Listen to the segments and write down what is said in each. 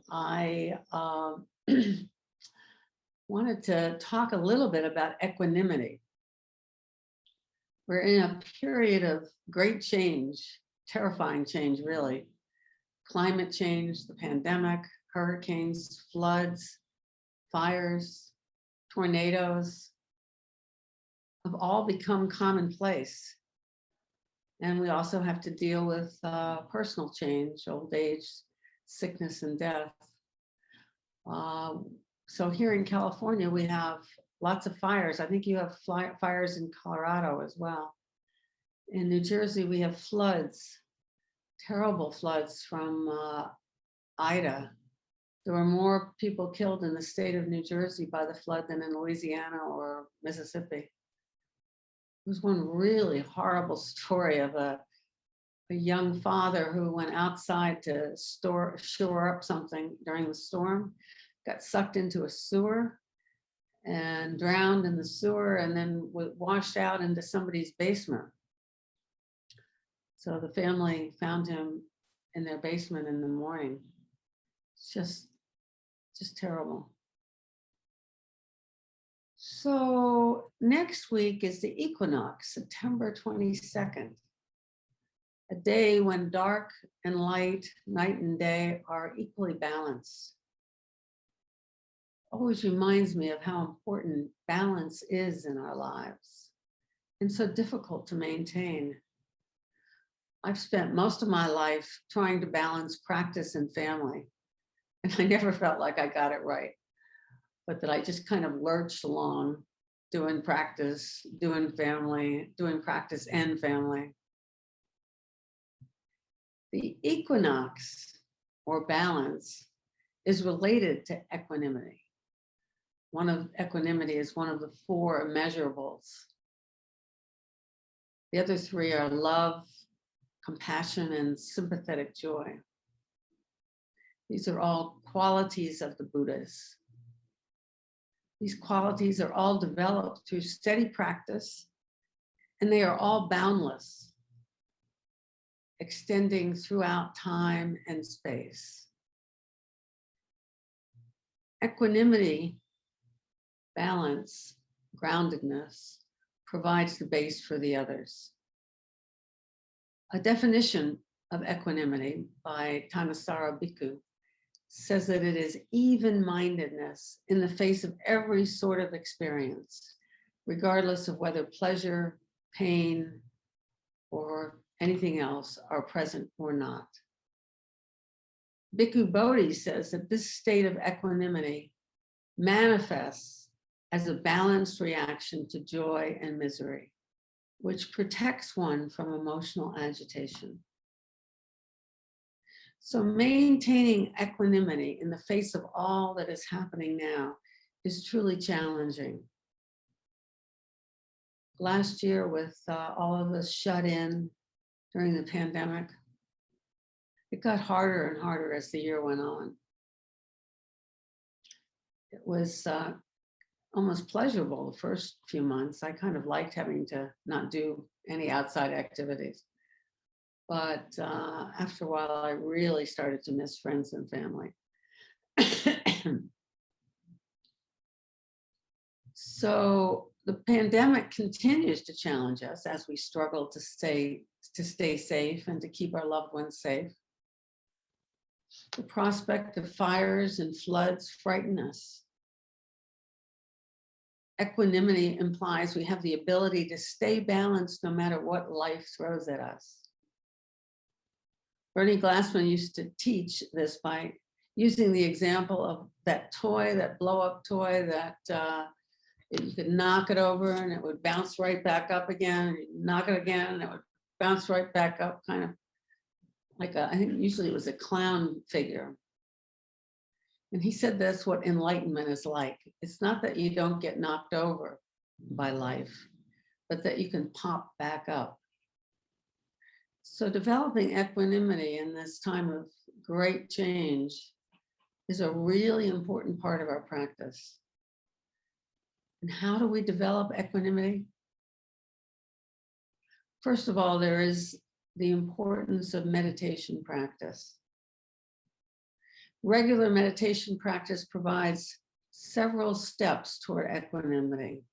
I wanted to talk a little bit about equanimity. We're in a period of great change, terrifying change, really. Climate change, the pandemic, hurricanes, floods, fires, tornadoes have all become commonplace. And we also have to deal with personal change, old age, sickness, and death. So here in California, we have lots of fires. I think you have fires in Colorado as well. In New Jersey, we have floods, terrible floods from Ida. There were more people killed in the state of New Jersey by the flood than in Louisiana or Mississippi. There was one really horrible story of a young father who went outside to shore up something during the storm, got sucked into a sewer and drowned in the sewer, and then washed out into somebody's basement. So the family found him in their basement in the morning. It's just terrible. So next week is the equinox, September 22nd, a day when dark and light, night and day are equally balanced. Always reminds me of how important balance is in our lives and so difficult to maintain. I've spent most of my life trying to balance practice and family, and I never felt like I got it right, but that I just kind of lurched along, doing practice, doing family, doing practice and family. The equinox, or balance, is related to equanimity. Equanimity is one of the 4 immeasurables. The other 3 are love, compassion, and sympathetic joy. These are all qualities of the Buddhas. These qualities are all developed through steady practice, and they are all boundless, extending throughout time and space. Equanimity, balance, groundedness, provides the base for the others. A definition of equanimity by Thanissaro Bhikkhu says that it is even-mindedness in the face of every sort of experience, regardless of whether pleasure, pain, or anything else are present or not. Bhikkhu Bodhi says that this state of equanimity manifests as a balanced reaction to joy and misery, which protects one from emotional agitation. So maintaining equanimity in the face of all that is happening now is truly challenging. Last year, with all of us shut in during the pandemic, it got harder and harder as the year went on. It was almost pleasurable the first few months. I kind of liked having to not do any outside activities. But after a while, I really started to miss friends and family. So the pandemic continues to challenge us as we struggle to stay safe and to keep our loved ones safe. The prospect of fires and floods frighten us. Equanimity implies we have the ability to stay balanced no matter what life throws at us. Bernie Glassman used to teach this by using the example of that toy, that blow-up toy that you could knock it over and it would bounce right back up again, and you knock it again and it would bounce right back up, kind of like I think usually it was a clown figure. And he said that's what enlightenment is like. It's not that you don't get knocked over by life, but that you can pop back up. So developing equanimity in this time of great change is a really important part of our practice. And how do we develop equanimity? First of all, there is the importance of meditation practice. Regular meditation practice provides several steps toward equanimity.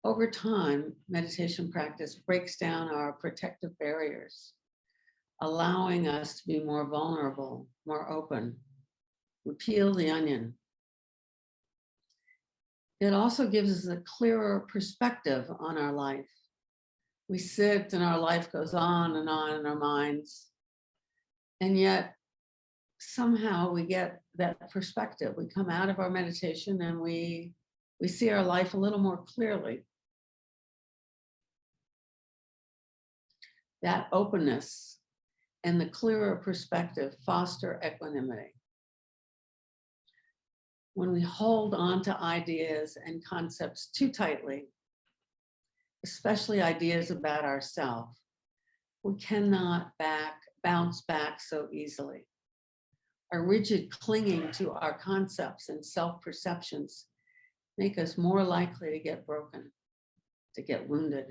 Over time, meditation practice breaks down our protective barriers, allowing us to be more vulnerable, more open. We peel the onion. It also gives us a clearer perspective on our life. We sit and our life goes on in our minds. And yet somehow we get that perspective. We come out of our meditation and we see our life a little more clearly. That openness and the clearer perspective foster equanimity. When we hold on to ideas and concepts too tightly, especially ideas about ourselves, we cannot bounce back so easily. Our rigid clinging to our concepts and self-perceptions make us more likely to get broken, to get wounded.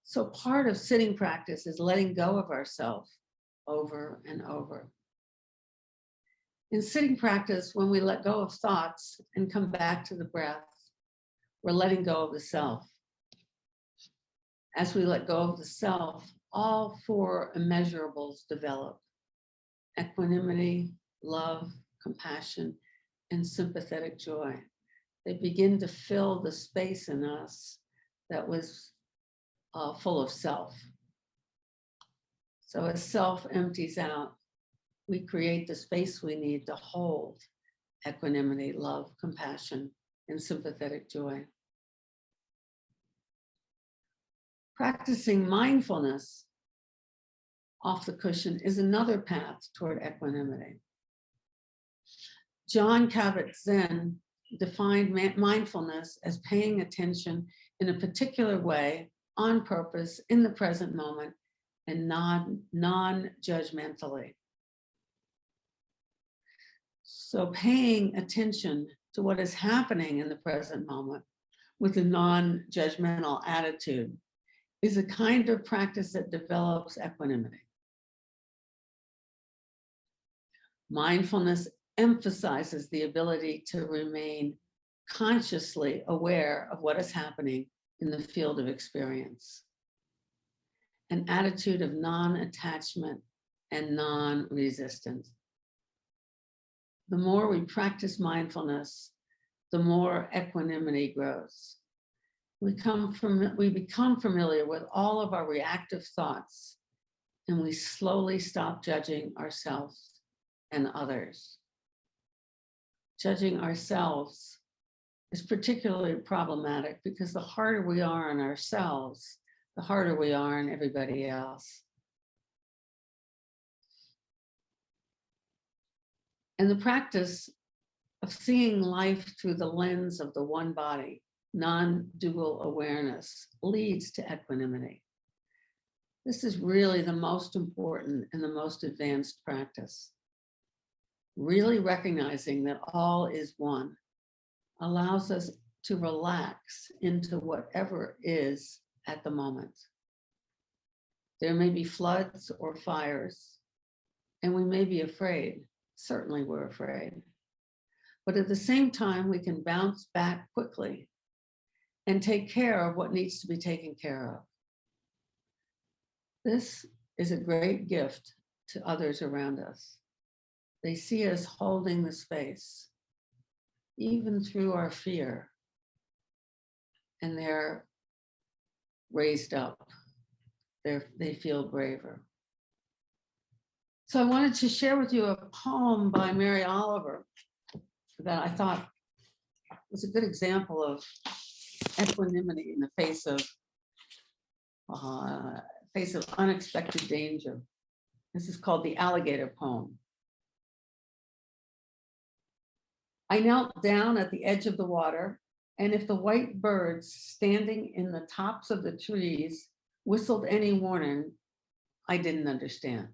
So part of sitting practice is letting go of ourselves over and over. In sitting practice, when we let go of thoughts and come back to the breath, we're letting go of the self. As we let go of the self, all four immeasurables develop: equanimity, love, compassion, and sympathetic joy. They begin to fill the space in us that was full of self. So as self empties out, we create the space we need to hold equanimity, love, compassion, and sympathetic joy. Practicing mindfulness off the cushion is another path toward equanimity. Joan Kabat-Zinn defined mindfulness as paying attention in a particular way, on purpose, in the present moment, and non-judgmentally. So paying attention to what is happening in the present moment with a non-judgmental attitude is a kind of practice that develops equanimity. Mindfulness emphasizes the ability to remain consciously aware of what is happening in the field of experience. An attitude of non-attachment and non-resistance. The more we practice mindfulness, the more equanimity grows. We become familiar with all of our reactive thoughts, and we slowly stop judging ourselves and others. Judging ourselves is particularly problematic because the harder we are on ourselves, the harder we are on everybody else. And the practice of seeing life through the lens of the one body, non-dual awareness, leads to equanimity. This is really the most important and the most advanced practice. Really recognizing that all is one allows us to relax into whatever is at the moment. There may be floods or fires, and we may be afraid. Certainly we're afraid. But at the same time, we can bounce back quickly and take care of what needs to be taken care of. This is a great gift to others around us. They see us holding the space, even through our fear, and they're raised up. They feel braver. So I wanted to share with you a poem by Mary Oliver that I thought was a good example of equanimity in the face of unexpected danger. This is called the Alligator Poem. I knelt down at the edge of the water, and if the white birds standing in the tops of the trees whistled any warning, I didn't understand.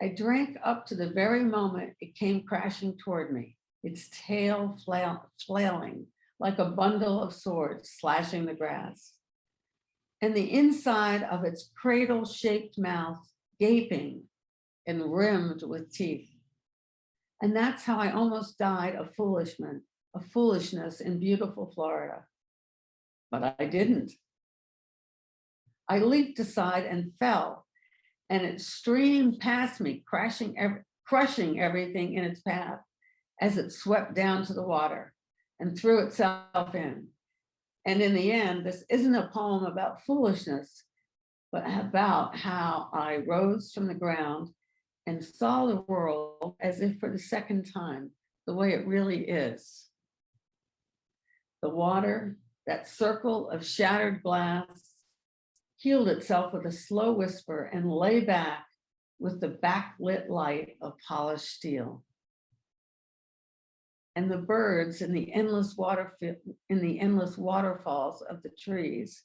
I drank up to the very moment it came crashing toward me, its tail flailing like a bundle of swords slashing the grass, and the inside of its cradle-shaped mouth gaping and rimmed with teeth. And that's how I almost died of foolishness in beautiful Florida. But I didn't. I leaped aside and fell, and it streamed past me, crushing everything in its path as it swept down to the water and threw itself in. And in the end, this isn't a poem about foolishness, but about how I rose from the ground and saw the world as if for the second time, the way it really is. The water, that circle of shattered glass, healed itself with a slow whisper and lay back with the backlit light of polished steel. And the birds in the endless waterfalls of the trees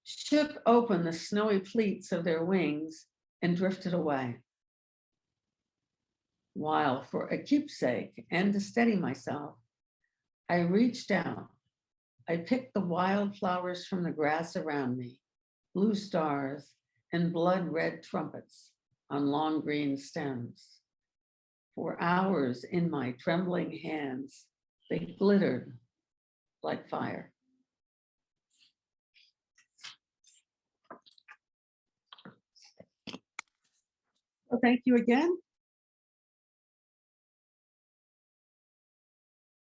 shook open the snowy pleats of their wings and drifted away. While for a keepsake and to steady myself, I reached out. I picked the wild flowers from the grass around me, blue stars and blood red trumpets on long green stems. For hours in my trembling hands, they glittered like fire. So thank you again.